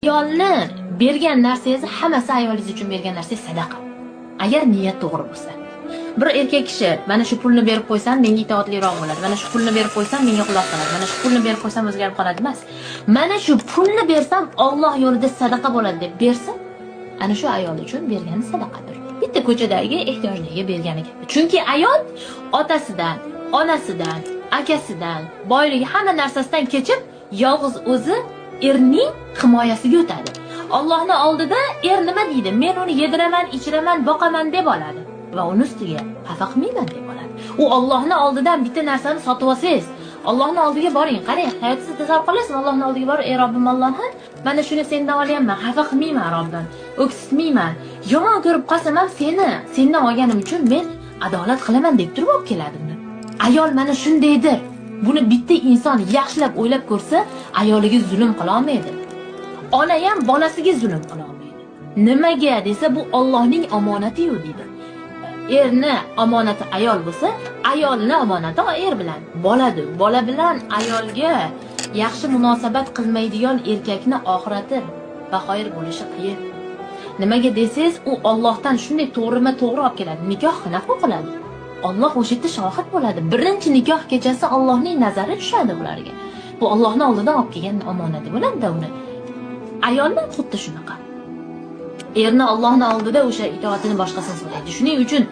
Ayolni bergan narsangizni hammasi ayolingiz uchun bergan narsangiz sadaqa. Agar niyat to'g'ri bo'lsa. Bir erkak kishi mana shu pulni berib qo'ysam menga itoatliroq bo'ladi. Mana shu pulni berib qo'ysam menga quloq soladi. Mana shu pulni berib qo'ysam o'zgarib qoladi emas. Mana shu pulni bersam Alloh yo'lida sadaqa bo'ladi deb bersa, ana shu ayol uchun bergani sadaqadir. Bitta ko'chadagi ehtiyojliga bergani kabi. Chunki ayol otasidan, onasidan, akasidan, boyligi hamma narsasidan kechib, yolg'iz o'zi erning himoyasiga o'tadi. Allohning oldida er nima deydi? Men uni yediraman, ichiraman, boqaman deb oladi va uni ustiga xafa qilmayman deb oladi. U Allohning oldidan bitta narsani sotib olsangiz, Allohning oldiga boring, qarang, hayotingizni tasavvur qilasiz, Allohning oldiga borib, "Ey Robbim Allohim, mana shuni sendan olyapman, xafa qilmayman Robbim, o'ksitmayman. Yomon ko'rib qolsam ham sendan olganim uchun men adolat qilaman" deb turib olib keladi uni. Ayol mana shundaydir. Buni bitta inson yaxshilab o'ylab ko'rsa, ayoliga zulm qila olmaydi. Ona ham bolasiga zulm qila olmaydi. Nimaga desa, bu Allohning omonati-yu deydi. Erni omonati ayol bo'lsa, ayolni omonati er bilan bo'ladi. Bola bilan ayolga yaxshi munosabat qilmaydigan erkakni oxirati bahoir bo'lishi qiyin. Nimaga desangiz, u Allohdan shunday to'g'rima-to'g'ri olib keladi. Nikoh qanaqa qiladi? Alloh o'sha yerda shohid bo'ladi. Birinchi nikoh kechasi Allohning nazari tushadi ularga. Bu Allohning oldidan olib kelgan omonati bo'ladi-da uni. Ayollar xuddi shunaqa. Erni Allohning oldida o'sha itoatini boshqasini so'raydi. Shuning uchun